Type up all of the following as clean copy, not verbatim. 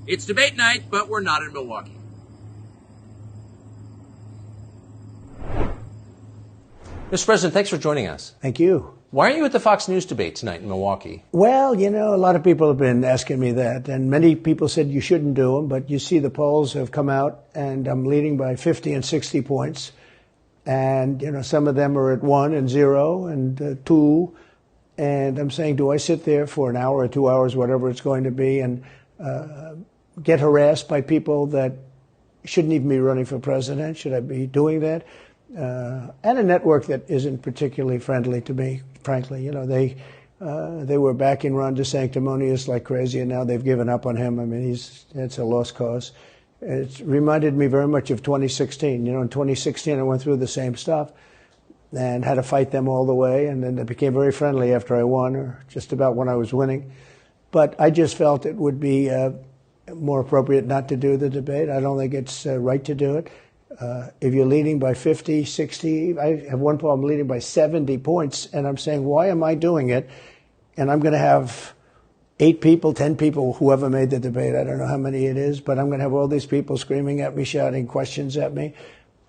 It's debate night, but we're not in Milwaukee. Mr. President, thanks for joining us. Thank you. Why aren't you at the Fox News debate tonight in Milwaukee? Well, you know, a lot of people have been asking me that, and many people said you shouldn't do them, but you see the polls have come out, and I'm leading by 50 and 60 points. And, you know, some of them are at 1 and 0 and 2. And I'm saying, do I sit there for an hour or 2 hours, whatever it's going to be, and get harassed by people that shouldn't even be running for president? Should I be doing that? And a network that isn't particularly friendly to me, frankly. You know, they were backing Ron DeSanctimonious like crazy, and now they've given up on him. I mean, it's a lost cause. It reminded me very much of 2016. You know, in 2016, I went through the same stuff and had to fight them all the way, and then they became very friendly after I won, or just about when I was winning. But I just felt it would be more appropriate not to do the debate. I don't think it's right to do it. If you're leading by 50, 60, I have one poll, I'm leading by 70 points, and I'm saying, why am I doing it? And I'm going to have 8 people, 10 people, whoever made the debate, I don't know how many it is, but I'm going to have all these people screaming at me, shouting questions at me,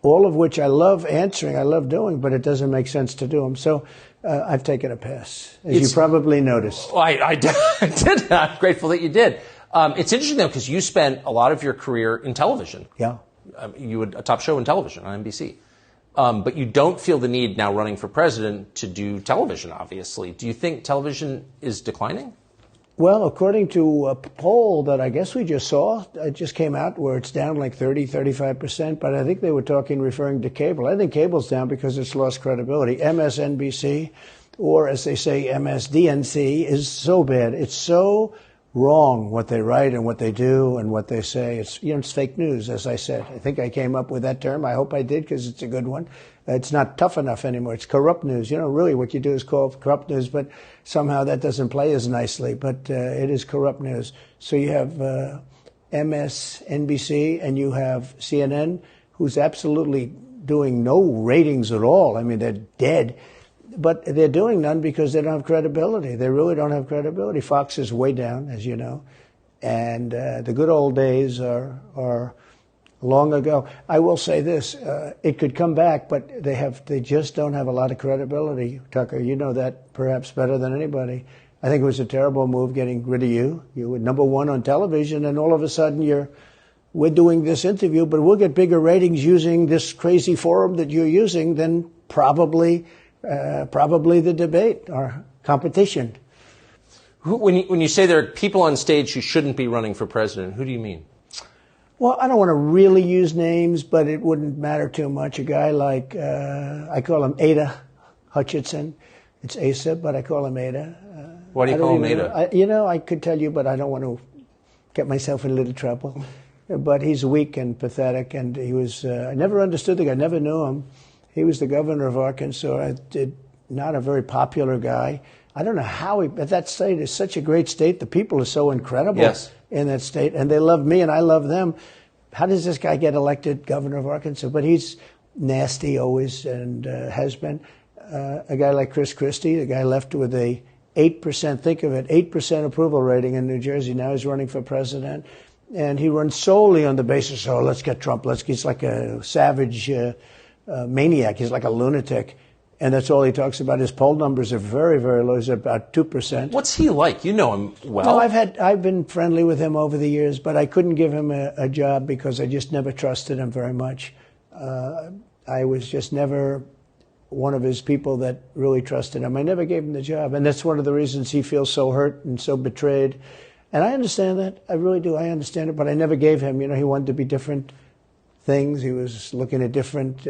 all of which I love answering, I love doing, but it doesn't make sense to do them. So I've taken a pass, as you probably noticed. Well, I did. I'm grateful that you did. It's interesting, though, because you spent a lot of your career in television. Yeah. You had a top show in television on NBC. But you don't feel the need now running for president to do television, obviously. Do you think television is declining? Well, according to a poll that I guess we just saw, it just came out where it's down like 30, 35%, but I think they were referring to cable. I think cable's down because it's lost credibility. MSNBC, or as they say, MSDNC, is so bad. It's so wrong what they write and what they do and what they say. It's, you know, it's fake news, as I said. I think I came up with that term. I hope I did, because it's a good one. It's not tough enough anymore. It's corrupt news. You know, really what you do is call it corrupt news, but somehow that doesn't play as nicely. But it is corrupt news. So you have MSNBC and you have CNN, who's absolutely doing no ratings at all. I mean, they're dead. But they're doing none because they don't have credibility. They really don't have credibility. Fox is way down, as you know. And the good old days are long ago. I will say this, it could come back, but they just don't have a lot of credibility. Tucker, you know that perhaps better than anybody. I think it was a terrible move getting rid of you. You were number one on television, and all of a sudden we're doing this interview, but we'll get bigger ratings using this crazy forum that you're using than probably the debate or competition. When you say there are people on stage who shouldn't be running for president, who do you mean? Well, I don't want to really use names, but it wouldn't matter too much. A guy like, I call him Ada Hutchinson. It's Asa, but I call him Ada. Why do you call him Ada? You know, I could tell you, but I don't want to get myself in a little trouble. But he's weak and pathetic, and he was, I never understood the guy, never knew him. He was the governor of Arkansas, not a very popular guy. I don't know how but that state is such a great state. The people are so incredible in that state, and they love me and I love them. How does this guy get elected governor of Arkansas? But he's nasty always, and has been. A guy like Chris Christie, the guy left with a 8%, think of it, 8% approval rating in New Jersey. Now he's running for president, and he runs solely on the basis, oh, let's get Trump. He's like a savage maniac. He's like a lunatic. And that's all he talks about. His poll numbers are very, very low. He's about 2%. What's he like? You know him well. No, I've been friendly with him over the years, but I couldn't give him a job because I just never trusted him very much. I was just never one of his people that really trusted him. I never gave him the job. And that's one of the reasons he feels so hurt and so betrayed. And I understand that. I really do. I understand it. But I never gave him. You know, he wanted to be different things. He was looking at different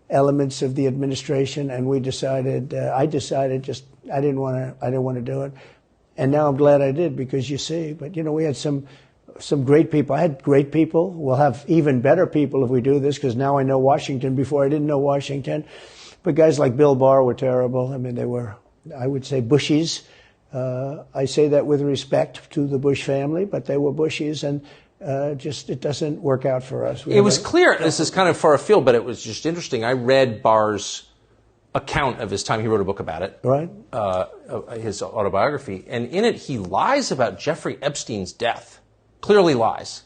elements of the administration, and I decided I didn't want to do it. And now I'm glad I did, because you see, but you know, we had some great people. I had great people. We'll have even better people if we do this, because now I know Washington. Before I didn't know Washington. But guys like Bill Barr were terrible. I mean, they were, I would say, Bushies. I say that with respect to the Bush family, but they were Bushies, and it doesn't work out for us. It was clear, this is kind of far afield, but it was just interesting. I read Barr's account of his time. He wrote a book about it. Right. His autobiography. And in it, he lies about Jeffrey Epstein's death. clearly lies.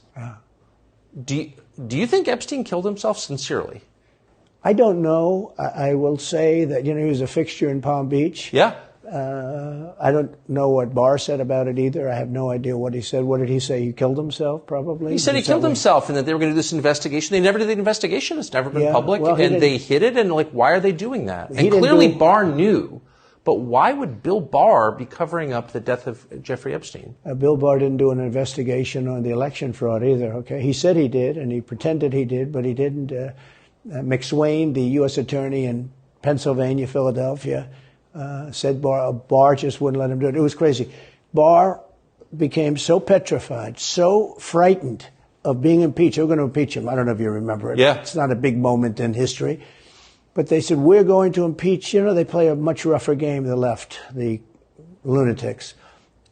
Do you think Epstein killed himself sincerely? I don't know. I will say that, he was a fixture in Palm Beach. Yeah. I don't know what Barr said about it either. I have no idea what he said. What did he say? He killed himself, probably? He said he killed himself and that they were going to do this investigation. They never did the investigation. It's never been public. Well, and they hid it. And, why are they doing that? And clearly Barr knew. But why would Bill Barr be covering up the death of Jeffrey Epstein? Bill Barr didn't do an investigation on the election fraud either, okay? He said he did, and he pretended he did, but he didn't. McSwain, the U.S. attorney in Pennsylvania, Philadelphia, said Barr just wouldn't let him do it. It was crazy. Barr became so petrified, so frightened of being impeached. They were going to impeach him. I don't know if you remember it. Yeah. It's not a big moment in history. But they said, we're going to impeach. They play a much rougher game, the left, the lunatics.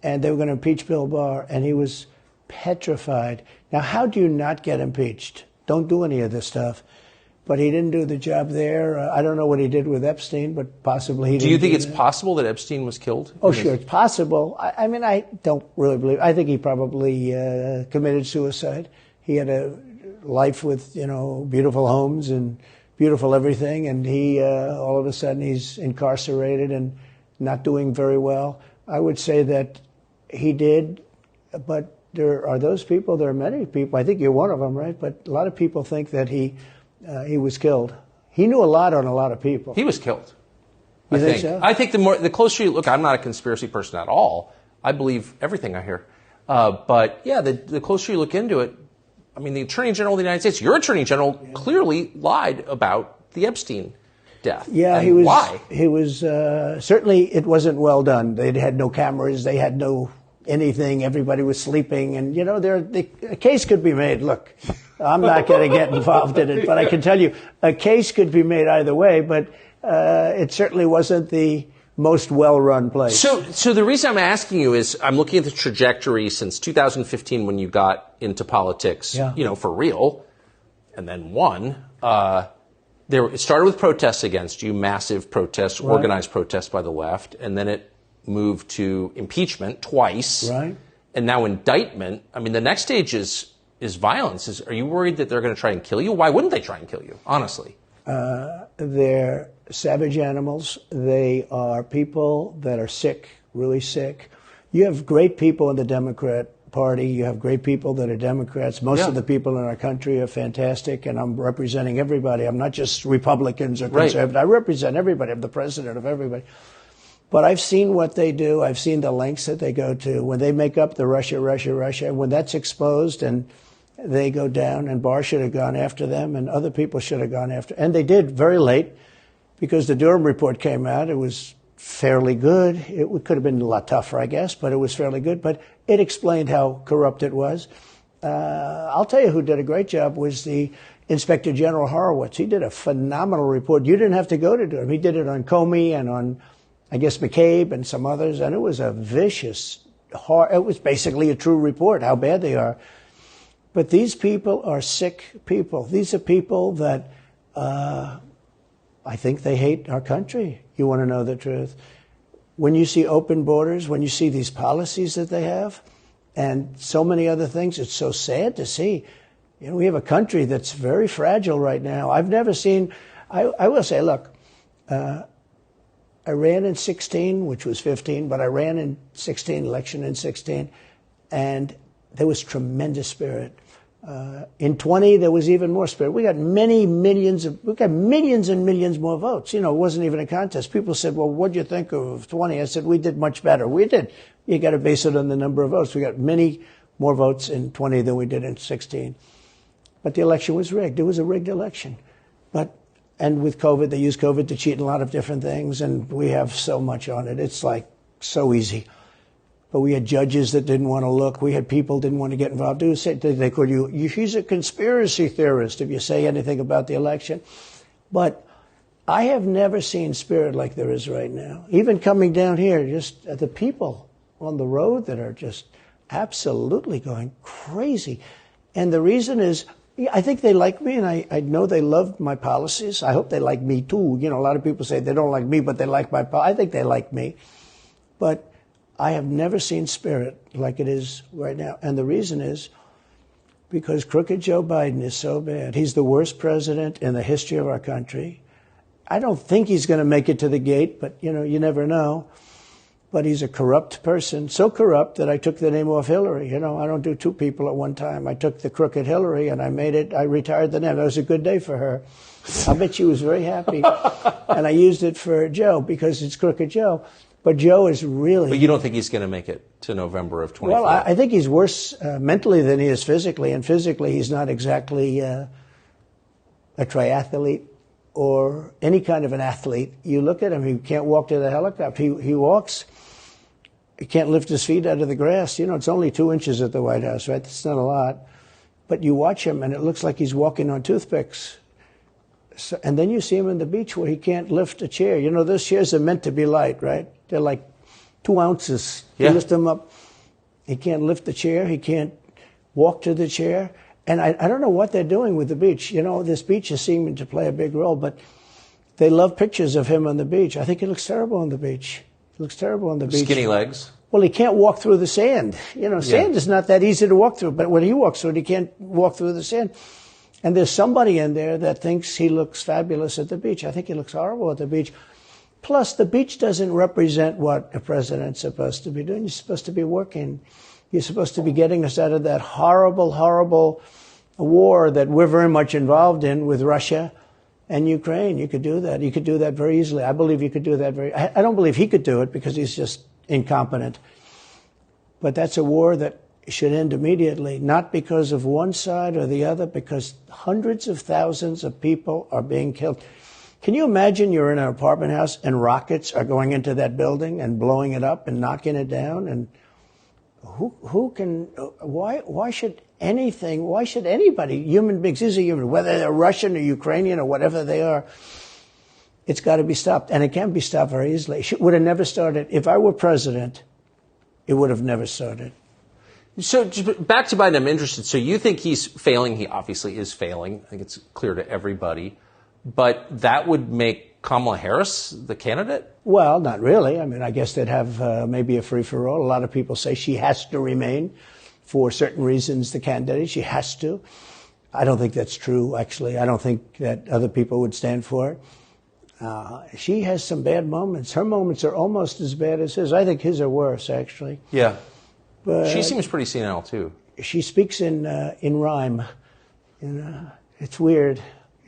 And they were going to impeach Bill Barr, and he was petrified. Now, how do you not get impeached? Don't do any of this stuff. But he didn't do the job there. I don't know what he did with Epstein, but possibly he didn't. Do you think it's possible that Epstein was killed? Oh, sure, it's possible. I mean, I don't really believe. I think he probably committed suicide. He had a life with, beautiful homes and beautiful everything, and he all of a sudden he's incarcerated and not doing very well. I would say that he did, but there are those people. There are many people. I think you're one of them, right? But a lot of people think that he was killed. He knew a lot on a lot of people. He was killed. You think so? I think the closer you look, I'm not a conspiracy person at all. I believe everything I hear. But yeah, the closer you look into it, I mean, the Attorney General of the United States, your Attorney General, clearly lied about the Epstein death. Yeah, and he was. Why? He was certainly. It wasn't well done. They had no cameras. They had no anything. Everybody was sleeping, and a case could be made. Look, I'm not going to get involved in it, but I can tell you a case could be made either way. But it certainly wasn't the most well-run place. So the reason I'm asking you is I'm looking at the trajectory since 2015 when you got into politics, for real, and then won. It started with protests against you, massive protests, right. Organized protests by the left, and then it moved to impeachment twice, right? And now indictment. I mean, the next stage is violence. Are you worried that they're going to try and kill you? Why wouldn't they try and kill you, honestly? They're savage animals. They are people that are sick, really sick. You have great people in the Democrat Party. You have great people that are Democrats. Most of the people in our country are fantastic, and I'm representing everybody. I'm not just Republicans or conservatives. Right. I represent everybody. I'm the president of everybody. But I've seen what they do. I've seen the lengths that they go to. When they make up the Russia, when that's exposed and they go down, and Barr should have gone after them, and other people should have gone after. And they did very late, because the Durham report came out. It was fairly good. It could have been a lot tougher, I guess, but it was fairly good. But it explained how corrupt it was. I'll tell you who did a great job was the Inspector General Horowitz. He did a phenomenal report. You didn't have to go to Durham. He did it on Comey and on, I guess, McCabe and some others, and it was a vicious, it was basically a true report, how bad they are. But these people are sick people. These are people that I think they hate our country. You want to know the truth. When you see open borders, when you see these policies that they have, and so many other things, it's so sad to see. We have a country that's very fragile right now. I've never seen, I will say, look, I ran in 16, which was 15, but I ran in 16, election in 16, and there was tremendous spirit. In 20, there was even more spirit. We got millions and millions more votes. It wasn't even a contest. People said, well, what'd you think of 20? I said, we did much better. We did. You got to base it on the number of votes. We got many more votes in 20 than we did in 16. But the election was rigged. It was a rigged election. And with COVID, they used COVID to cheat in a lot of different things, and we have so much on it. It's like so easy. But we had judges that didn't want to look. We had people didn't want to get involved. They called you, she's a conspiracy theorist if you say anything about the election. But I have never seen spirit like there is right now. Even coming down here, just the people on the road that are just absolutely going crazy. And the reason is, I think they like me, and I know they love my policies. I hope they like me too. A lot of people say they don't like me, but they like my policies. I think they like me. But I have never seen spirit like it is right now. And the reason is because crooked Joe Biden is so bad. He's the worst president in the history of our country. I don't think he's going to make it to the gate, but, you know, you never know. But he's a corrupt person, so corrupt that I took the name off Hillary. You know, I don't do two people at one time. I took the crooked Hillary and I retired the name. That was a good day for her. I bet she was very happy. And I used it for Joe because it's crooked Joe. But Joe is really... But you don't think he's going to make it to November of 24? Well, I think he's worse mentally than he is physically. And physically, he's not exactly a triathlete or any kind of an athlete. You look at him, he can't walk to the helicopter. He walks... He can't lift his feet out of the grass. You know, it's only 2 inches at the White House, right? That's not a lot. But you watch him, and it looks like he's walking on toothpicks. So, and then you see him on the beach where he can't lift a chair. You know, those chairs are meant to be light, right? They're like 2 ounces. You lift them up. He can't lift the chair. He can't walk to the chair. And I don't know what they're doing with the beach. You know, this beach is seeming to play a big role, but they love pictures of him on the beach. I think he looks terrible on the beach. Looks terrible on the beach. Skinny legs. Well, he can't walk through the sand. You know, sand is not that easy to walk through, but when he walks through it, he can't walk through the sand. And there's somebody in there that thinks he looks fabulous at the beach. I think he looks horrible at the beach. Plus, the beach doesn't represent what a president's supposed to be doing. You're supposed to be working. You're supposed to be getting us out of that horrible, horrible war that we're very much involved in with Russia and Ukraine. You could do that. You could do that very easily. I believe you could do that I don't believe he could do it because he's just incompetent. But that's a war that should end immediately, not because of one side or the other, because hundreds of thousands of people are being killed. Can you imagine you're in an apartment house and rockets are going into that building and blowing it up and knocking it down? And why should anybody, human beings, these are human, whether they're Russian or Ukrainian or whatever they are, it's got to be stopped. And it can be stopped very easily. It would have never started. If I were president, it would have never started. So back to Biden, I'm interested. So you think he's failing? He obviously is failing. I think it's clear to everybody. But that would make Kamala Harris the candidate? Well, not really. I mean, I guess they'd have maybe a free-for-all. A lot of people say she has to remain for certain reasons, the candidate. She has to. I don't think that's true, actually. I don't think that other people would stand for it. She has some bad moments. Her moments are almost as bad as his. I think his are worse, actually. Yeah. But she seems pretty senile, too. She speaks in rhyme. It's weird.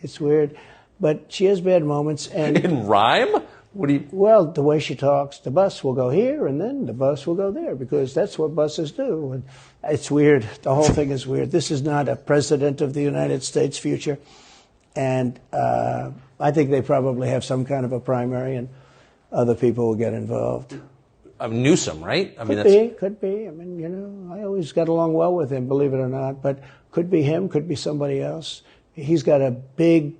It's weird. But she has bad moments. And in rhyme? What do you... Well, the way she talks, the bus will go here and then the bus will go there because that's what buses do. And it's weird. The whole thing is weird. This is not a president of the United States future. And I think they probably have some kind of a primary and other people will get involved. Newsom, right? Could be. I mean, I always got along well with him, believe it or not. But could be him, could be somebody else. He's got a big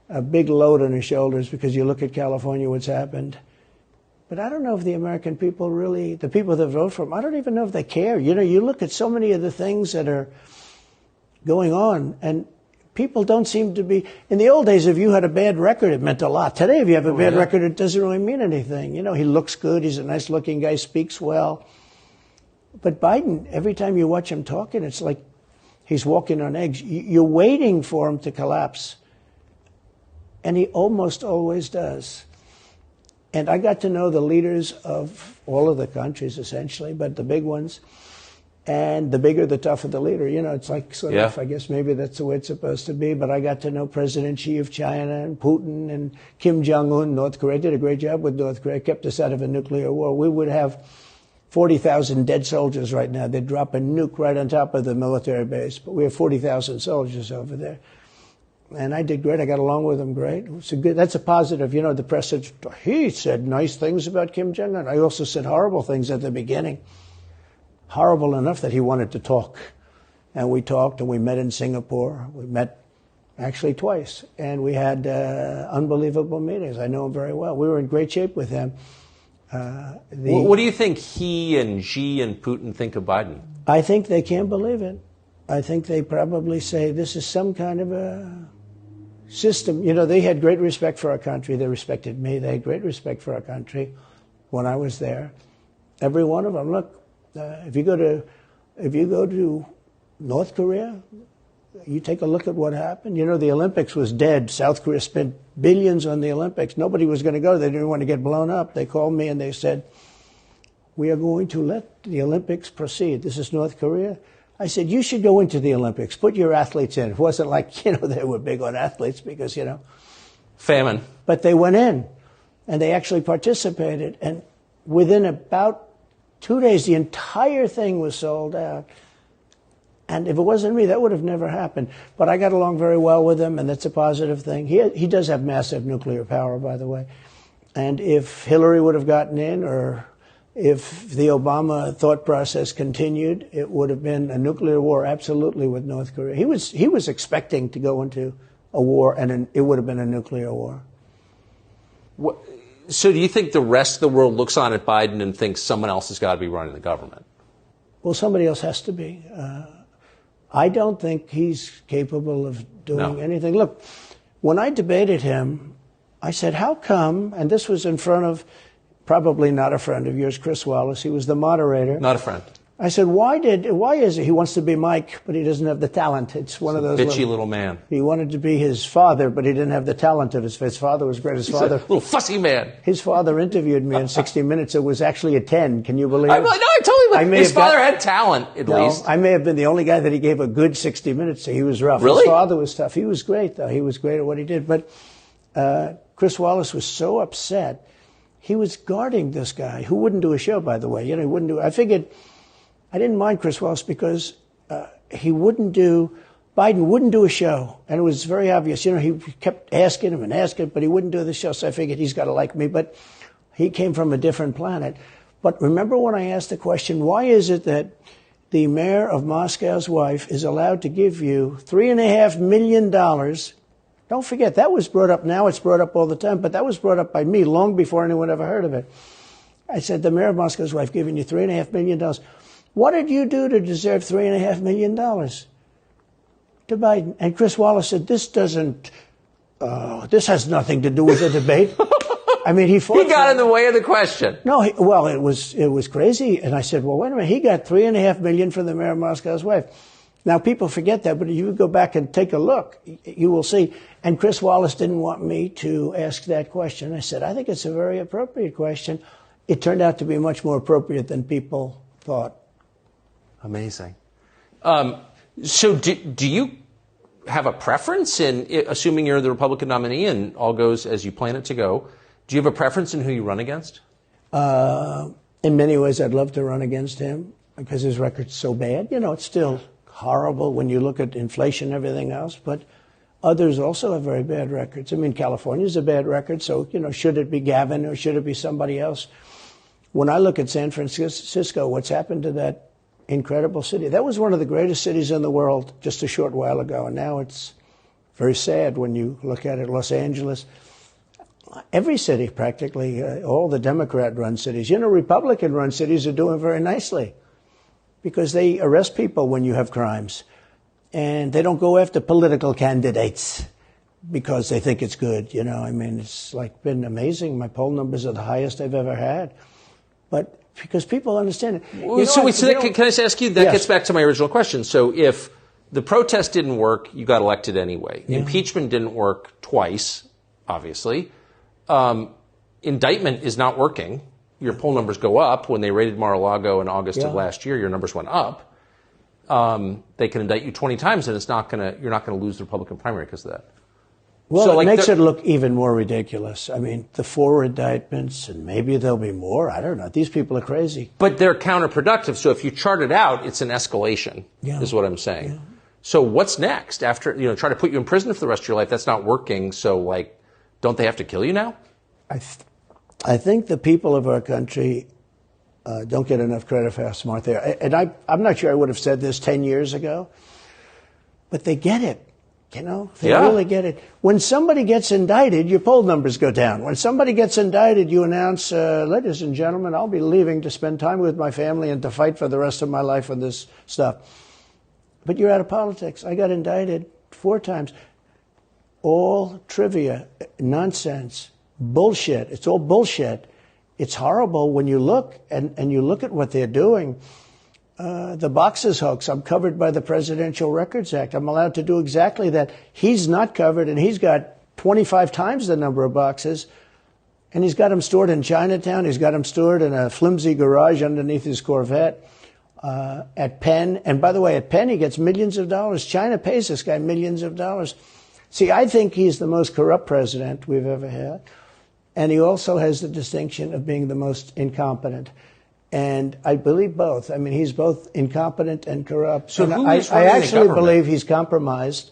load on his shoulders because you look at California, what's happened. But I don't know if the American people really, the people that vote for him, I don't even know if they care. You look at so many of the things that are going on, and people don't seem to be. In the old days, if you had a bad record, it meant a lot. Today, if you have a bad record, it doesn't really mean anything. He looks good. He's a nice-looking guy, speaks well. But Biden, every time you watch him talking, it's like he's walking on eggs. You're waiting for him to collapse. And he almost always does. And I got to know the leaders of all of the countries, essentially, but the big ones. And the bigger, the tougher the leader. It's like sort of, I guess maybe that's the way it's supposed to be. But I got to know President Xi of China and Putin and Kim Jong-un, North Korea. Did a great job with North Korea, kept us out of a nuclear war. We would have 40,000 dead soldiers right now. They'd drop a nuke right on top of the military base. But we have 40,000 soldiers over there. And I did great. I got along with him great. That's a positive. The press said, he said nice things about Kim Jong-un. I also said horrible things at the beginning. Horrible enough that he wanted to talk. And we talked and we met in Singapore. We met actually twice. And we had unbelievable meetings. I know him very well. We were in great shape with him. What do you think he and Xi and Putin think of Biden? I think they can't believe it. I think they probably say this is some kind of a system. They had great respect for our country. They respected me. They had great respect for our country when I was there. Every one of them. Look, if you go to North Korea, you take a look at what happened. You know, the Olympics was dead. South Korea spent billions on the Olympics. Nobody was going to go. They didn't want to get blown up. They called me and they said, we are going to let the Olympics proceed. This is North Korea. I said, you should go into the Olympics. Put your athletes in. It wasn't like, they were big on athletes because, famine. But they went in and they actually participated. And within about 2 days, the entire thing was sold out. And if it wasn't me, that would have never happened. But I got along very well with him, and that's a positive thing. He does have massive nuclear power, by the way. And if Hillary would have gotten in, or if the Obama thought process continued, it would have been a nuclear war, absolutely, with North Korea. He was expecting to go into a war, and it would have been a nuclear war. So do you think the rest of the world looks on at Biden and thinks someone else has got to be running the government? Well, somebody else has to be. I don't think he's capable of doing anything. Look, when I debated him, I said, how come, and this was in front of probably not a friend of yours, Chris Wallace. He was the moderator. Not a friend. I said, why is it he wants to be Mike, but he doesn't have the talent? It's one of those bitchy little man. He wanted to be his father, but he didn't have the talent of his father was great. His father, little fussy man. His father interviewed me in 60 Minutes. It was actually a 10. Can you believe it? No, I totally believe his father had talent, at least. I may have been the only guy that he gave a good 60 Minutes to. He was rough. Really? His father was tough. He was great, though. He was great at what he did. But Chris Wallace was so upset. He was guarding this guy who wouldn't do a show, by the way. He wouldn't do. I figured I didn't mind Chris Wallace because Biden wouldn't do a show. And it was very obvious. He kept asking him and asking, but he wouldn't do the show. So I figured he's got to like me. But he came from a different planet. But remember when I asked the question, why is it that the mayor of Moscow's wife is allowed to give you $3.5 million? Don't forget, that was brought up. Now it's brought up all the time, but that was brought up by me long before anyone ever heard of it. I said, the mayor of Moscow's wife giving you $3.5 million. What did you do to deserve $3.5 million? To Biden. And Chris Wallace said, this has nothing to do with the debate. I mean, he got in the way of the question. No, it was crazy. And I said, well, wait a minute. He got $3.5 million from the mayor of Moscow's wife. Now, people forget that, but if you go back and take a look, you will see. And Chris Wallace didn't want me to ask that question. I said, I think it's a very appropriate question. It turned out to be much more appropriate than people thought. Amazing. So do you have a preference in, assuming you're the Republican nominee and all goes as you plan it to go, do you have a preference in who you run against? In many ways, I'd love to run against him because his record's so bad. It's still horrible when you look at inflation and everything else, but others also have very bad records. I mean, California's a bad record, so, should it be Gavin or should it be somebody else? When I look at San Francisco, what's happened to that incredible city? That was one of the greatest cities in the world just a short while ago, and now it's very sad when you look at it. Los Angeles, every city practically, all the Democrat-run cities. Republican-run cities are doing very nicely because they arrest people when you have crimes. And they don't go after political candidates because they think it's good. It's been amazing. My poll numbers are the highest I've ever had. But because people understand it. Can I just ask you, that gets back to my original question. So if the protest didn't work, you got elected anyway. Yeah. Impeachment didn't work twice, obviously. Indictment is not working. Your poll numbers go up. When they raided Mar-a-Lago in August of last year, your numbers went up. They can indict you 20 times, and you're not going to lose the Republican primary because of that. Well, it makes it look even more ridiculous. I mean, the 4 indictments, and maybe there'll be more. I don't know. These people are crazy. But they're counterproductive. So if you chart it out, it's an escalation, is what I'm saying. Yeah. So what's next? After, try to put you in prison for the rest of your life, that's not working. So, don't they have to kill you now? I think the people of our country don't get enough credit for how smart they are. And I'm not sure I would have said this 10 years ago, but they get it. They really get it. When somebody gets indicted, your poll numbers go down. When somebody gets indicted, you announce, ladies and gentlemen, I'll be leaving to spend time with my family and to fight for the rest of my life on this stuff. But you're out of politics. I got indicted 4 times. All trivia, nonsense, bullshit. It's all bullshit. it's horrible when you look and you look at what they're doing. The boxes hoax, I'm covered by the Presidential Records Act. I'm allowed to do exactly that. He's not covered, and he's got 25 times the number of boxes, and he's got them stored in Chinatown. He's got them stored in a flimsy garage underneath his Corvette at Penn. And by the way, at Penn, he gets millions of dollars. China pays this guy millions of dollars. See, I think he's the most corrupt president we've ever had, and he also has the distinction of being the most incompetent. And I believe both. I mean, he's both incompetent and corrupt. So and I actually believe he's compromised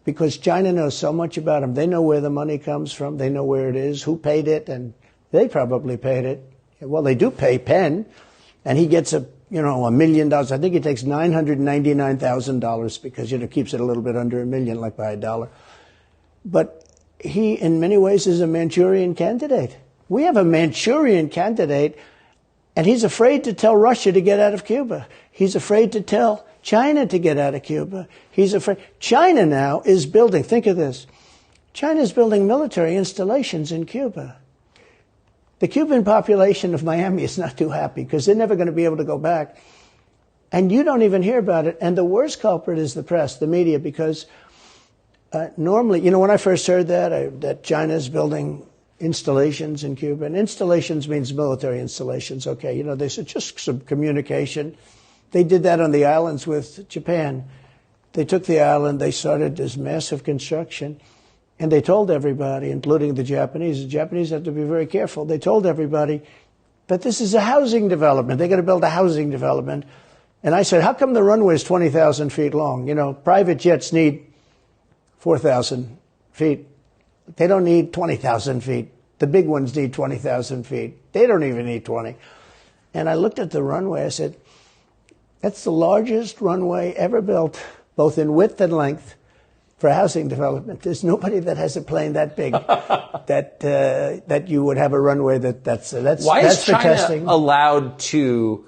because China knows so much about him. They know where the money comes from. They know where it is, who paid it, and they probably paid it. Well, they do pay Penn, and he gets $1 million. I think he takes $999,000 because, keeps it a little bit under $1 million, like by $1. But he, in many ways, is a Manchurian candidate. We have a Manchurian candidate. And he's afraid to tell Russia to get out of Cuba. He's afraid to tell China to get out of Cuba. He's afraid. China now is building, think of this, China's building military installations in Cuba. The Cuban population of Miami is not too happy because they're never going to be able to go back. And you don't even hear about it. And the worst culprit is the press, the media, because normally, when I first heard that China's building installations in Cuba, and installations means military installations. Okay, they said just some communication. They did that on the islands with Japan. They took the island, they started this massive construction, and they told everybody, including the Japanese have to be very careful. They told everybody that this is a housing development. They're going to build a housing development. And I said, how come the runway is 20,000 feet long? Private jets need 4,000 feet. They don't need 20,000 feet. The big ones need 20,000 feet. They don't even need 20. And I looked at the runway. I said, that's the largest runway ever built, both in width and length, for housing development. There's nobody that has a plane that big that you would have a runway that's Why is for China testing. allowed to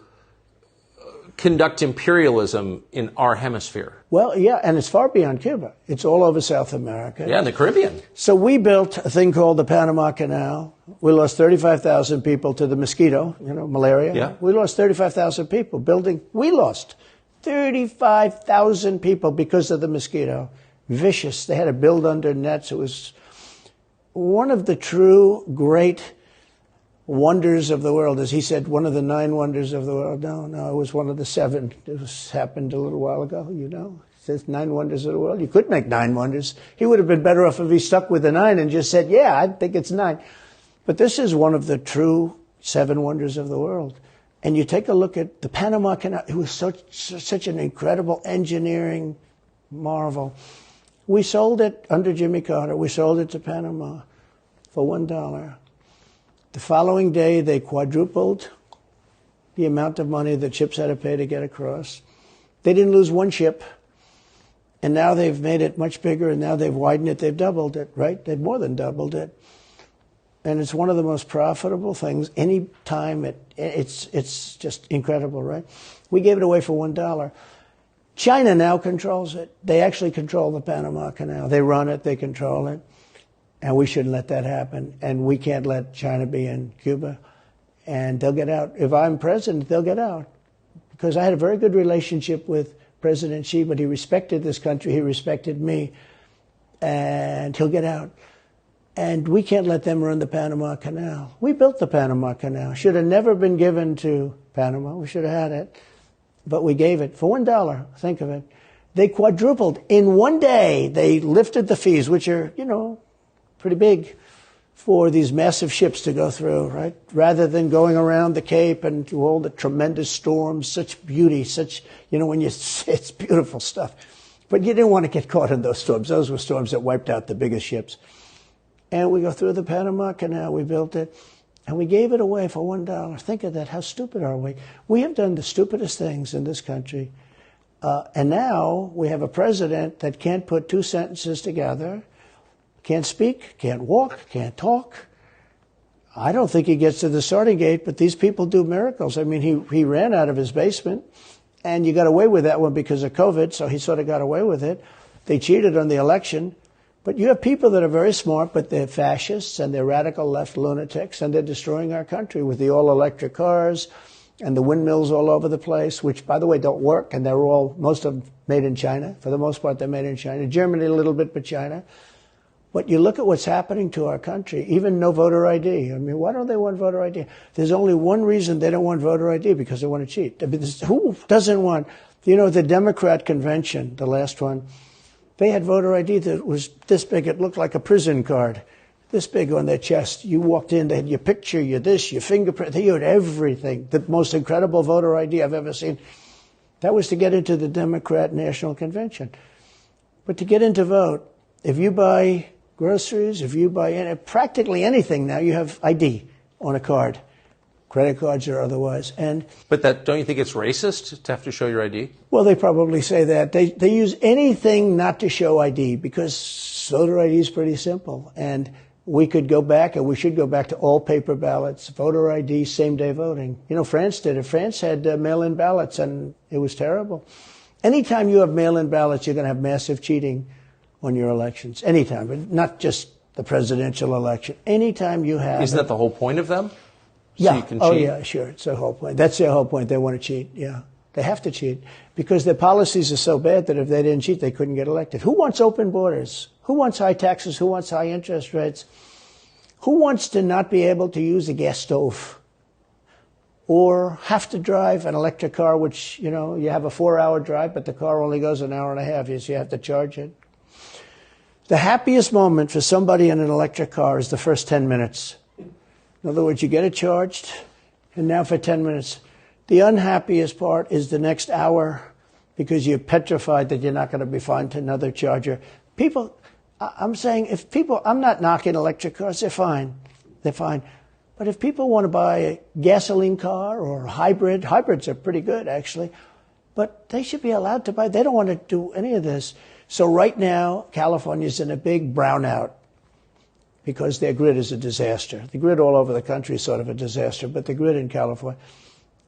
conduct imperialism in our hemisphere? Well, yeah, and it's far beyond Cuba. It's all over South America. Yeah, in the Caribbean. So we built a thing called the Panama Canal. We lost 35,000 people to the mosquito, malaria. Yeah. We lost 35,000 people building. We lost 35,000 people because of the mosquito. Vicious. They had to build under nets. It was one of the true great wonders of the world. As he said, one of the 9 wonders of the world. No, it was one of the 7. It happened a little while ago, It says 9 wonders of the world. You could make 9 wonders. He would have been better off if he stuck with the 9 and just said, yeah, I think it's 9. But this is one of the true 7 wonders of the world. And you take a look at the Panama Canal. It was such an incredible engineering marvel. We sold it under Jimmy Carter. We sold it to Panama for $1. The following day, they quadrupled the amount of money that ships had to pay to get across. They didn't lose one ship. And now they've made it much bigger, and now they've widened it. They've doubled it, right? They've more than doubled it. And it's one of the most profitable things. Any time it's just incredible, right? We gave it away for $1. China now controls it. They actually control the Panama Canal. They run it. They control it. And we shouldn't let that happen. And we can't let China be in Cuba. And they'll get out. If I'm president, they'll get out. Because I had a very good relationship with President Xi, but he respected this country. He respected me. And he'll get out. And we can't let them run the Panama Canal. We built the Panama Canal. Should have never been given to Panama. We should have had it. But we gave it for $1. Think of it. They quadrupled. In one day, they lifted the fees, which are, pretty big, for these massive ships to go through, right? Rather than going around the Cape and through all the tremendous storms, such beauty, it's beautiful stuff. But you didn't want to get caught in those storms. Those were storms that wiped out the biggest ships. And we go through the Panama Canal, we built it, and we gave it away for $1. Think of that. How stupid are we? We have done the stupidest things in this country. And now we have a president that can't put 2 sentences together, can't speak, can't walk, can't talk. I don't think he gets to the starting gate, but these people do miracles. I mean, he ran out of his basement, and you got away with that one because of COVID, so he sort of got away with it. They cheated on the election. But you have people that are very smart, but they're fascists and they're radical left lunatics, and they're destroying our country with the all-electric cars and the windmills all over the place, which, by the way, don't work, and they're all, most of them made in China. For the most part, they're made in China. Germany a little bit, but China. But you look at what's happening to our country, even no voter ID. I mean, why don't they want voter ID? There's only one reason they don't want voter ID, because they want to cheat. I mean, who doesn't want, the Democrat convention, the last one, they had voter ID that was this big. It looked like a prison card, this big on their chest. You walked in, they had your picture, your this, your fingerprint. They had everything. The most incredible voter ID I've ever seen. That was to get into the Democrat National Convention. But to get into vote, if you buy groceries, if you buy practically anything now, you have ID on a card, credit cards or otherwise. But don't you think it's racist to have to show your ID? Well, they probably say that. They use anything not to show ID, because voter ID is pretty simple. And we could go back, and we should go back to all paper ballots, voter ID, same-day voting. France did it. France had mail-in ballots, and it was terrible. Anytime you have mail-in ballots, you're going to have massive cheating on your elections. Anytime, but not just the presidential election. Anytime you have... Isn't that the whole point of them? Yeah. So you can cheat? Oh, yeah, sure. It's the whole point. That's their whole point. They want to cheat, yeah. They have to cheat because their policies are so bad that if they didn't cheat, they couldn't get elected. Who wants open borders? Who wants high taxes? Who wants high interest rates? Who wants to not be able to use a gas stove or have to drive an electric car, which, you have a 4-hour drive, but the car only goes an hour and a half, so you have to charge it? The happiest moment for somebody in an electric car is the first 10 minutes. In other words, you get it charged, and now for 10 minutes. The unhappiest part is the next hour, because you're petrified that you're not going to be found another charger. People, I'm saying, I'm not knocking electric cars, they're fine. They're fine. But if people want to buy a gasoline car or a hybrid, hybrids are pretty good, actually, but they should be allowed to buy. They don't want to do any of this. So right now, California's in a big brownout because their grid is a disaster. The grid all over the country is sort of a disaster, but the grid in California.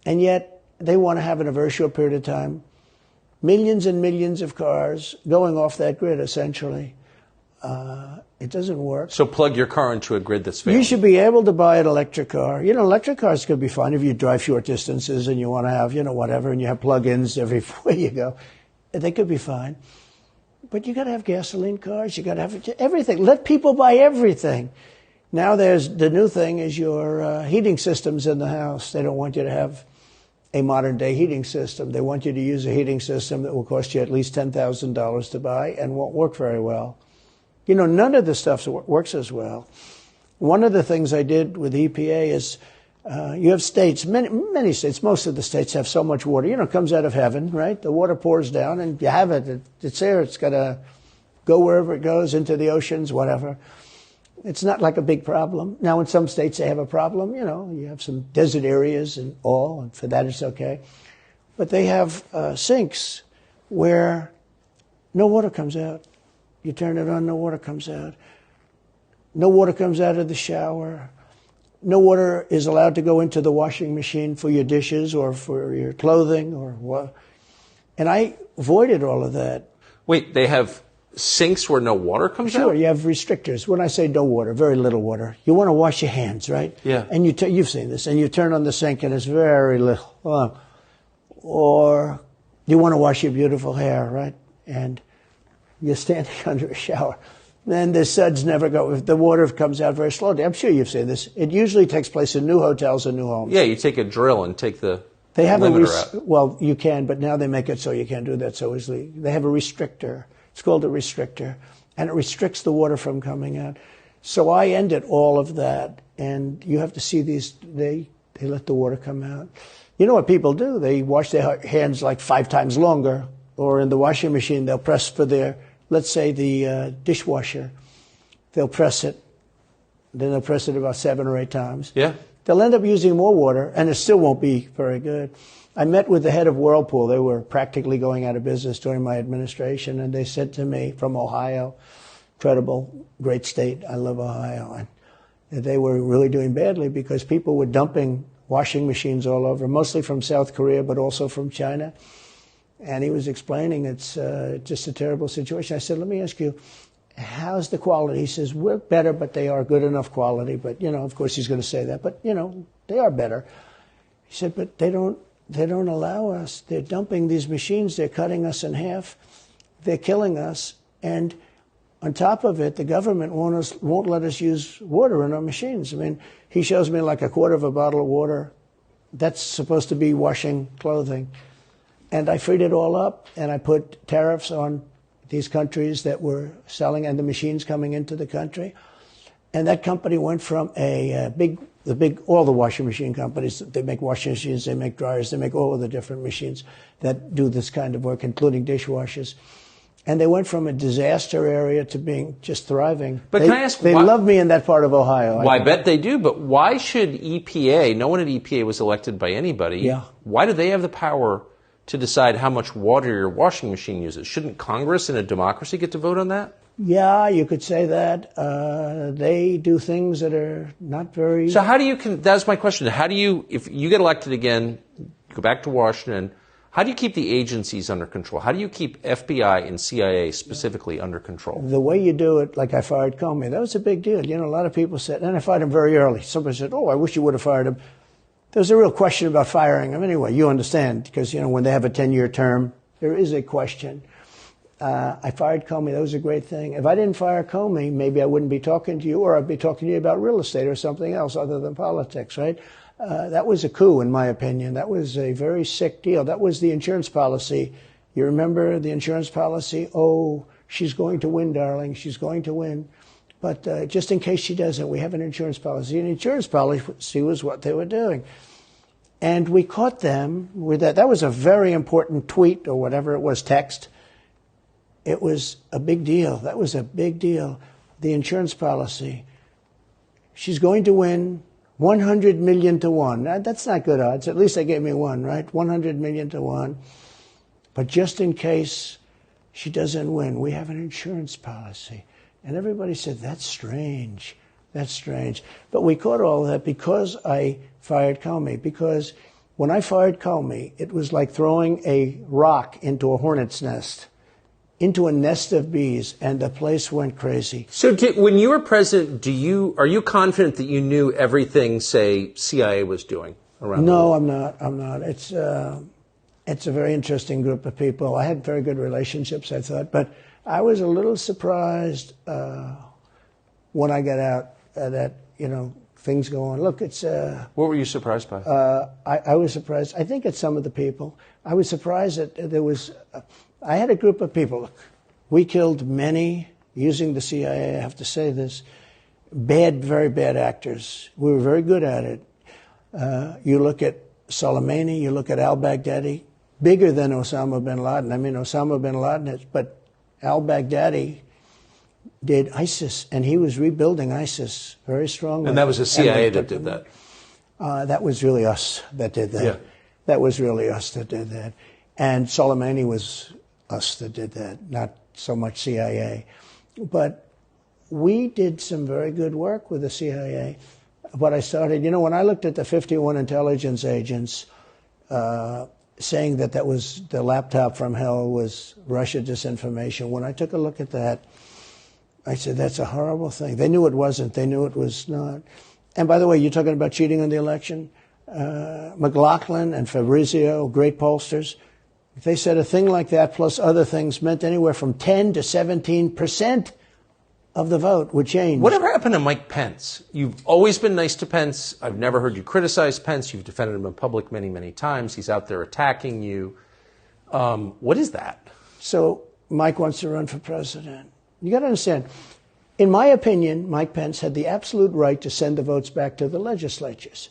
And yet, they want to have, in a very short period of time, millions and millions of cars going off that grid, essentially. It doesn't work. So plug your car into a grid that's failing. You should be able to buy an electric car. Electric cars could be fine if you drive short distances and you want to have, whatever, and you have plug-ins everywhere you go. They could be fine. But you got to have gasoline cars. You got to have everything. Let people buy everything. Now the new thing is your heating systems in the house. They don't want you to have a modern-day heating system. They want you to use a heating system that will cost you at least $10,000 to buy and won't work very well. None of the stuff works as well. One of the things I did with EPA is you have states, many states, most of the states have so much water. It comes out of heaven, right? The water pours down and you have it. It's there. It's got to go wherever it goes, into the oceans, whatever. It's not like a big problem. Now, in some states, they have a problem. You have some desert areas and all, and for that, it's okay. But they have sinks where no water comes out. You turn it on, no water comes out. No water comes out of the shower. No water is allowed to go into the washing machine for your dishes or for your clothing or what. And I avoided all of that. Wait, they have sinks where no water comes out? Sure, you have restrictors. When I say no water, very little water. You want to wash your hands, right? Yeah. And you've seen this. And you turn on the sink and it's very little. Or you want to wash your beautiful hair, right? And you're standing under a shower. Then the suds never go. The water comes out very slowly. I'm sure you've seen this. It usually takes place in new hotels and new homes. Yeah, you take a drill and take the they have limiter out. Well, you can, but now they make it so you can't do that so easily. They have a restrictor. It's called a restrictor, and it restricts the water from coming out. So I ended all of that, and you have to see these. They let the water come out. You know what people do? They wash their hands like 5 times longer, or in the washing machine they'll press for their. Let's say the dishwasher, they'll press it, then they'll press it about 7 or 8 times. Yeah. They'll end up using more water, and it still won't be very good. I met with the head of Whirlpool. They were practically going out of business during my administration, and they said to me, from Ohio, incredible, great state, I love Ohio, and they were really doing badly because people were dumping washing machines all over, mostly from South Korea, but also from China. And he was explaining it's just a terrible situation. I said, let me ask you, how's the quality? He says, we're better, but they are good enough quality. But, of course he's going to say that. But, they are better. He said, but they don't allow us. They're dumping these machines. They're cutting us in half. They're killing us. And on top of it, the government won't let us use water in our machines. I mean, he shows me like a quarter of a bottle of water. That's supposed to be washing clothing. And I freed it all up, and I put tariffs on these countries that were selling and the machines coming into the country. And that company went from all the washing machine companies, they make washing machines, they make dryers, they make all of the different machines that do this kind of work, including dishwashers. And they went from a disaster area to being just thriving. But can I ask, they love me in that part of Ohio. Well, I bet they do, but why should EPA, no one at EPA was elected by anybody, why do they have the power to decide how much water your washing machine uses? Shouldn't Congress in a democracy get to vote on that? Yeah, you could say that. They do things that are not very... So how do you... That's my question. How do you... If you get elected again, go back to Washington, how do you keep the agencies under control? How do you keep FBI and CIA specifically under control? The way you do it, like I fired Comey, that was a big deal. A lot of people said... And I fired him very early. Somebody said, I wish you would have fired him. There was a real question about firing him. Anyway, you understand, because, when they have a 10-year term, there is a question. I fired Comey. That was a great thing. If I didn't fire Comey, maybe I wouldn't be talking to you, or I'd be talking to you about real estate or something else other than politics, right? That was a coup, in my opinion. That was a very sick deal. That was the insurance policy. You remember the insurance policy? Oh, she's going to win, darling. She's going to win. But just in case she doesn't, we have an insurance policy. An insurance policy was what they were doing. And we caught them with that. That was a very important tweet or whatever it was, text. It was a big deal. That was a big deal. The insurance policy. She's going to win 100 million to 1. That's not good odds. At least they gave me one, right? 100 million to 1. But just in case she doesn't win, we have an insurance policy. And everybody said, that's strange. That's strange. But we caught all that because I fired Comey. Because when I fired Comey, it was like throwing a rock into a hornet's nest, into a nest of bees, and the place went crazy. So when you were president, are you confident that you knew everything, say, CIA was doing around the world? No, I'm not. It's a very interesting group of people. I had very good relationships, I thought. But I was a little surprised when I got out that, things go on. Look, it's... What were you surprised by? I was surprised. I think it's some of the people. I was surprised that there was... I had a group of people. Look, we killed many, using the CIA, I have to say this, very bad actors. We were very good at it. You look at Soleimani, you look at al-Baghdadi, bigger than Osama bin Laden. I mean, Osama bin Laden, but al-Baghdadi did ISIS, and he was rebuilding ISIS very strongly. And that was the CIA that did that? That was really us that did that. Yeah. That was really us that did that. And Soleimani was us that did that, not so much CIA. But we did some very good work with the CIA. What I started, when I looked at the 51 intelligence agents saying that was the laptop from hell was Russia disinformation, when I took a look at that, I said, that's a horrible thing. They knew it wasn't. They knew it was not. And by the way, you're talking about cheating on the election? McLaughlin and Fabrizio, great pollsters, they said a thing like that plus other things meant anywhere from 10 to 17% of the vote would change. Whatever happened to Mike Pence? You've always been nice to Pence. I've never heard you criticize Pence. You've defended him in public many, many times. He's out there attacking you. What is that? So Mike wants to run for president. You got to understand, in my opinion, Mike Pence had the absolute right to send the votes back to the legislatures.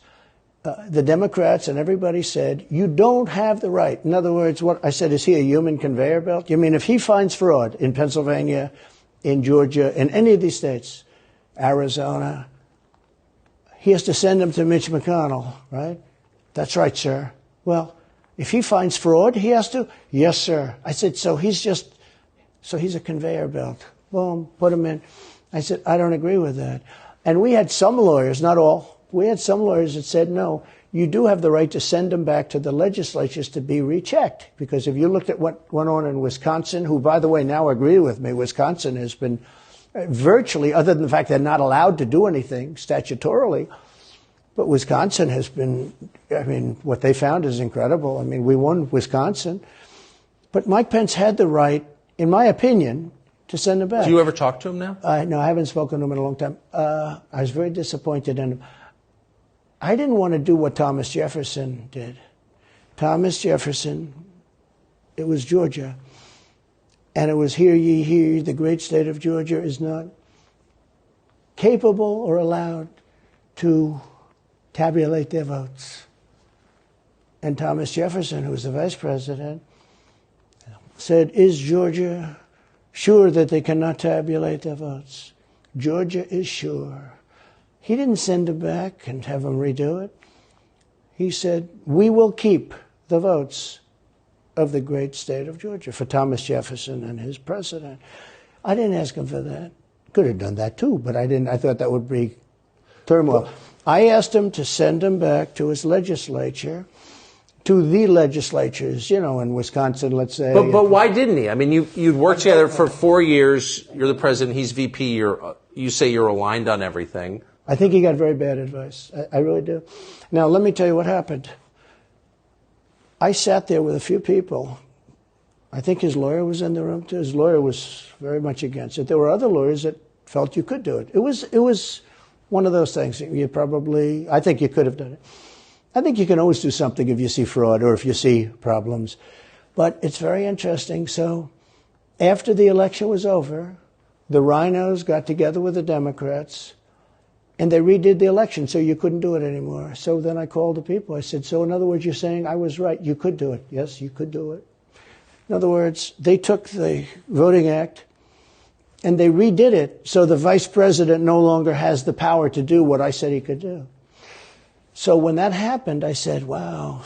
The Democrats and everybody said, you don't have the right. In other words, what I said, is he a human conveyor belt? You mean if he finds fraud in Pennsylvania, in Georgia, in any of these states, Arizona, he has to send them to Mitch McConnell, right? That's right, sir. Well, if he finds fraud, he has to? Yes, sir. I said, so he's a conveyor belt. Boom, put him in. I said, I don't agree with that. And we had some lawyers, not all, we had some lawyers that said, no, you do have the right to send them back to the legislatures to be rechecked. Because if you looked at what went on in Wisconsin, who, by the way, now agree with me, Wisconsin has been virtually, other than the fact they're not allowed to do anything statutorily. But Wisconsin has been, I mean, what they found is incredible. I mean, we won Wisconsin. But Mike Pence had the right, in my opinion, to send him back. Do you ever talk to him now? No, I haven't spoken to him in a long time. I was very disappointed in him. I didn't want to do what Thomas Jefferson did. Thomas Jefferson, it was Georgia. And it was, hear ye, hear ye, the great state of Georgia is not capable or allowed to tabulate their votes. And Thomas Jefferson, who was the vice president, said, is Georgia sure that they cannot tabulate their votes? Georgia is sure. He didn't send him back and have him redo it. He said, we will keep the votes of the great state of Georgia for Thomas Jefferson and his president. I didn't ask him for that. Could have done that too, but I didn't. I thought that would be turmoil. I asked him to send him back to his legislature, to the legislatures, you know, in Wisconsin, let's say. But why didn't he? I mean, you'd worked together for 4 years. You're the president. He's VP. You say you're aligned on everything. I think he got very bad advice. I really do. Now, let me tell you what happened. I sat there with a few people. I think his lawyer was in the room too. His lawyer was very much against it. There were other lawyers that felt you could do it. It was one of those things. I think you could have done it. I think you can always do something if you see fraud or if you see problems. But it's very interesting. So after the election was over, the rhinos got together with the Democrats and they redid the election, so you couldn't do it anymore. So then I called the people. I said, so in other words, you're saying I was right. You could do it. Yes, you could do it. In other words, they took the Voting Act and they redid it so the vice president no longer has the power to do what I said he could do. So when that happened, I said, wow.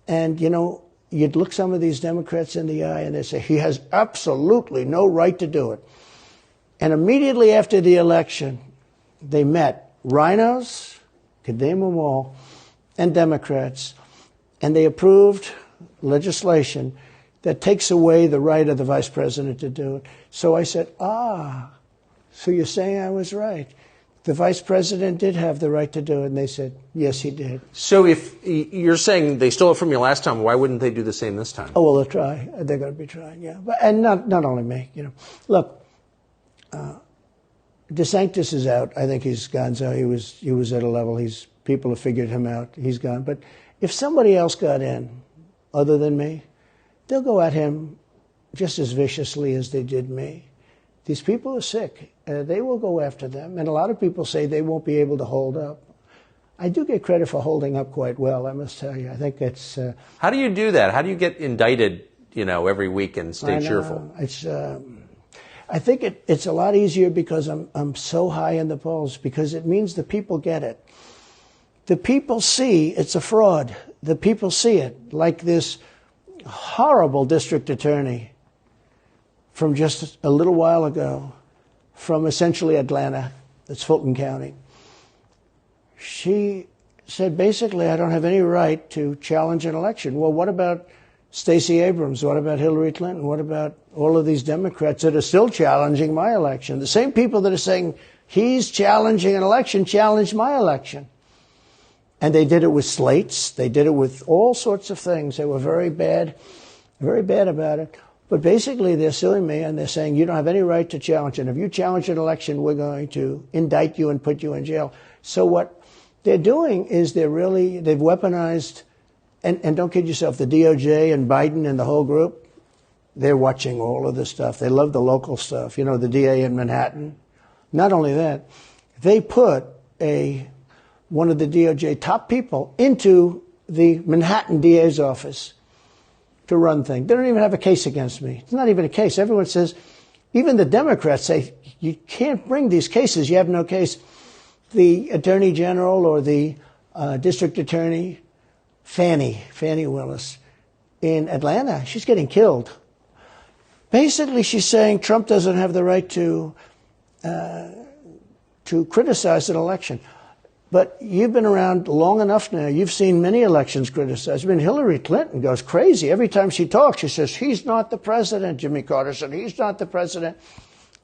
And you know, you'd look some of these Democrats in the eye and they'd say, he has absolutely no right to do it. And immediately after the election, they met rhinos, could name them all, and Democrats, and they approved legislation that takes away the right of the vice president to do it. So I said, so you're saying I was right. The vice president did have the right to do it, and they said, yes, he did. So if you're saying they stole it from you last time, why wouldn't they do the same this time? Oh, well, they'll try. They're going to be trying, yeah. And not only me, you know. Look, DeSantis is out. I think he's gone. So he was at a level. People have figured him out. He's gone. But if somebody else got in, other than me, they'll go at him just as viciously as they did me. These people are sick. They will go after them. And a lot of people say they won't be able to hold up. I do get credit for holding up quite well, I must tell you. I think it's... How do you do that? How do you get indicted, you know, every week and stay cheerful? I think it's a lot easier because I'm so high in the polls, because it means the people get it. The people see it's a fraud. The people see it. Like this horrible district attorney from just a little while ago, from essentially Atlanta, that's Fulton County. She said, basically, I don't have any right to challenge an election. Well, what about Stacey Abrams? What about Hillary Clinton? What about all of these Democrats that are still challenging my election? The same people that are saying he's challenging an election challenged my election. And they did it with slates. They did it with all sorts of things. They were very bad about it. But basically, they're suing me, and they're saying, you don't have any right to challenge it. If you challenge an election, we're going to indict you and put you in jail. So what they're doing is they've weaponized, and don't kid yourself, the DOJ and Biden and the whole group, they're watching all of this stuff. They love the local stuff. You know, the DA in Manhattan. Not only that, they put one of the DOJ top people into the Manhattan DA's office to run things. They don't even have a case against me. It's not even a case. Everyone says, even the Democrats say, you can't bring these cases. You have no case. The Attorney General or the District Attorney, Fannie Willis, in Atlanta, she's getting killed. Basically, she's saying Trump doesn't have the right to criticize an election. But you've been around long enough now. You've seen many elections criticized. I mean, Hillary Clinton goes crazy. Every time she talks, she says, he's not the president. Jimmy Carter said, he's not the president.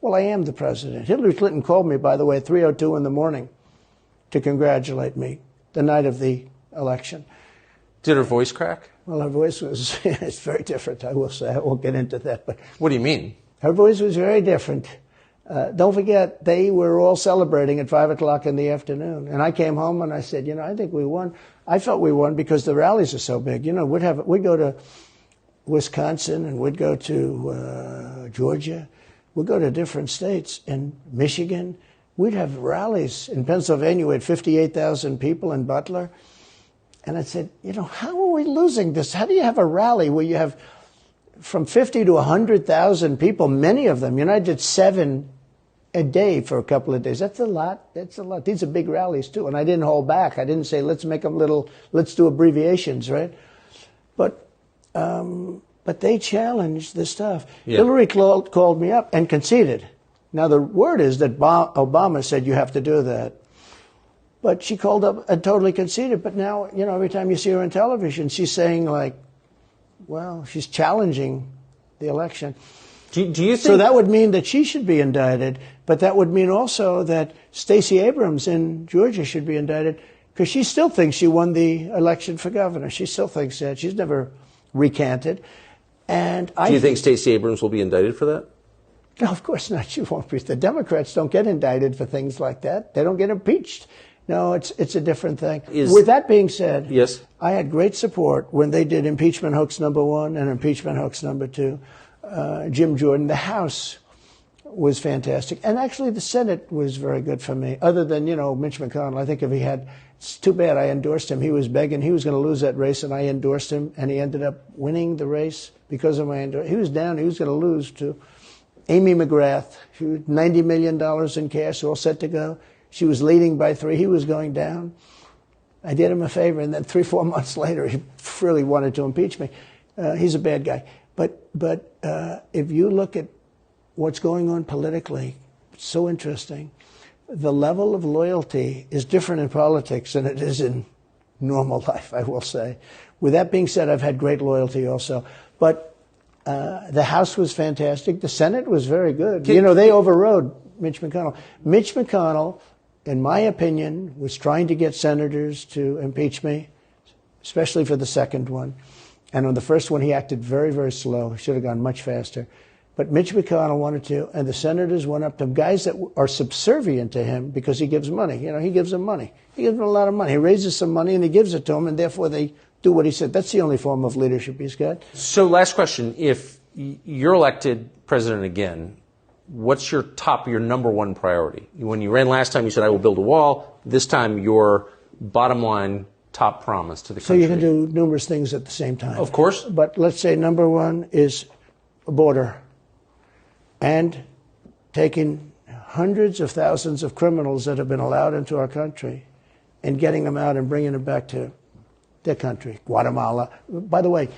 Well, I am the president. Hillary Clinton called me, by the way, at 3:02 in the morning to congratulate me the night of the election. Did her voice crack? Well, her voice was it's very different, I will say. I won't get into that. But what do you mean? Her voice was very different. Don't forget, they were all celebrating at 5 o'clock in the afternoon. And I came home and I said, I think we won. I felt we won because the rallies are so big. We'd go to Wisconsin and we'd go to Georgia. We'd go to different states. In Michigan, we'd have rallies. In Pennsylvania, we had 58,000 people in Butler. And I said, how are we losing this? How do you have a rally where you have from 50 to 100,000 people, many of them? I did 7 a day for a couple of days. That's a lot. These are big rallies, too. And I didn't hold back. I didn't say, let's make them let's do abbreviations, right? But they challenged the stuff. Yeah. Hillary called me up and conceded. Now, the word is that Obama said you have to do that. But she called up and totally conceded. But now, every time you see her on television, she's saying, she's challenging the election. Do you think... So that would mean that she should be indicted, but that would mean also that Stacey Abrams in Georgia should be indicted because she still thinks she won the election for governor. She still thinks that. She's never recanted. And do you think Stacey Abrams will be indicted for that? No, of course not. She won't be. The Democrats don't get indicted for things like that. They don't get impeached. No, it's a different thing. With that being said, yes, I had great support when they did impeachment hoax number 1 and impeachment hoax number 2. Jim Jordan, the House was fantastic. And actually the Senate was very good for me, other than, Mitch McConnell. I think it's too bad I endorsed him. He was begging. He was going to lose that race, and I endorsed him, and he ended up winning the race because of my endorsement. He was down. He was going to lose to Amy McGrath. She was $90 million in cash, all set to go. She was leading by 3. He was going down. I did him a favor, and then 3-4 months later, he really wanted to impeach me. He's a bad guy. But if you look at what's going on politically, it's so interesting. The level of loyalty is different in politics than it is in normal life, I will say. With that being said, I've had great loyalty also. But the House was fantastic. The Senate was very good. They overrode Mitch McConnell. Mitch McConnell, in my opinion, was trying to get senators to impeach me, especially for the second one. And on the first one, he acted very, very slow. He should have gone much faster. But Mitch McConnell wanted to, and the senators went up to him, guys that are subservient to him because he gives money. He gives them money. He gives them a lot of money. He raises some money and he gives it to them, and therefore they do what he said. That's the only form of leadership he's got. So last question. If you're elected president again, what's your number 1 priority? When you ran last time, you said, I will build a wall. This time, your bottom line top promise to the country. So you can do numerous things at the same time. Of course. But let's say number 1 is a border and taking hundreds of thousands of criminals that have been allowed into our country and getting them out and bringing them back to their country, Guatemala. By the way,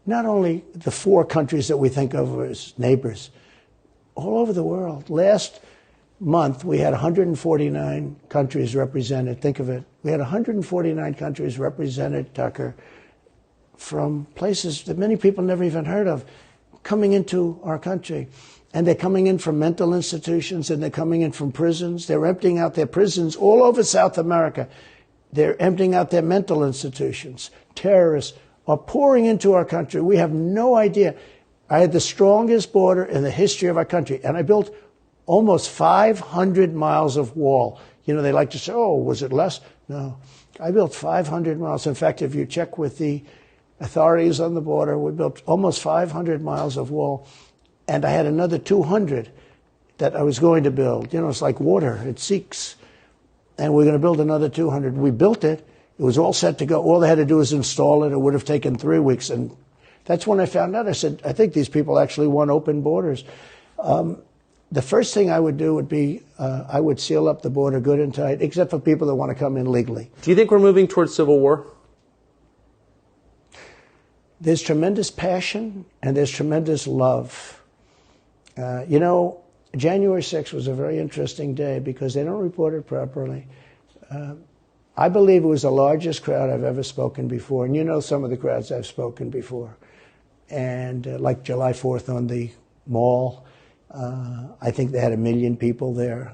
not only the 4 countries that we think of as neighbors, all over the world. Last month, we had 149 countries represented. Think of it. We had 149 countries represented, Tucker, from places that many people never even heard of, coming into our country. And they're coming in from mental institutions, and they're coming in from prisons. They're emptying out their prisons all over South America. They're emptying out their mental institutions. Terrorists are pouring into our country. We have no idea. I had the strongest border in the history of our country, and I built almost 500 miles of wall. They like to say, oh, was it less? No. I built 500 miles. In fact, if you check with the authorities on the border, we built almost 500 miles of wall. And I had another 200 that I was going to build. It's like water. It seeks. And we're going to build another 200. We built it. It was all set to go. All they had to do was install it. It would have taken 3 weeks. And that's when I found out. I said, I think these people actually want open borders. The first thing I would do would be I would seal up the border good and tight, except for people that want to come in legally. Do you think we're moving towards civil war? There's tremendous passion and there's tremendous love. January 6th was a very interesting day because they don't report it properly. I believe it was the largest crowd I've ever spoken before. And some of the crowds I've spoken before. And like July 4th on the Mall. I think they had 1 million people there.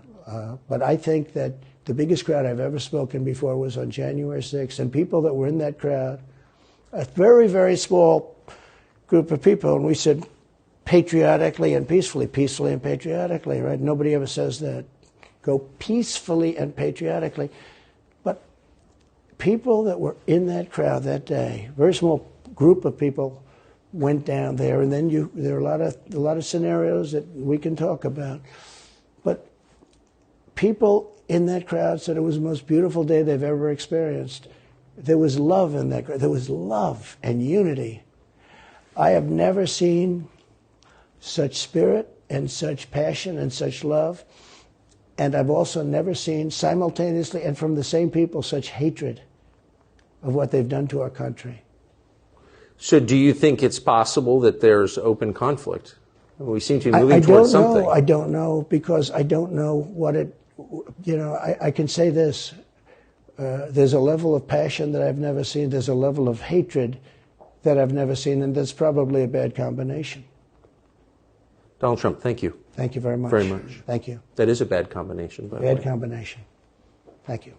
But I think that the biggest crowd I've ever spoken before was on January 6th, and people that were in that crowd, a very, very small group of people, and we said patriotically and peacefully and patriotically, right? Nobody ever says that. Go peacefully and patriotically. But people that were in that crowd that day, very small group of people went down there, and then there are a lot of scenarios that we can talk about. But people in that crowd said it was the most beautiful day they've ever experienced. There was love in that crowd. There was love and unity. I have never seen such spirit and such passion and such love. And I've also never seen simultaneously and from the same people such hatred of what they've done to our country. So do you think it's possible that there's open conflict? We seem to be moving towards something. I don't know, because I don't know what it, I can say this. There's a level of passion that I've never seen. There's a level of hatred that I've never seen, and that's probably a bad combination. Donald Trump, thank you. Thank you very much. Very much. Thank you. That is a bad combination, by the way. Bad combination. Thank you.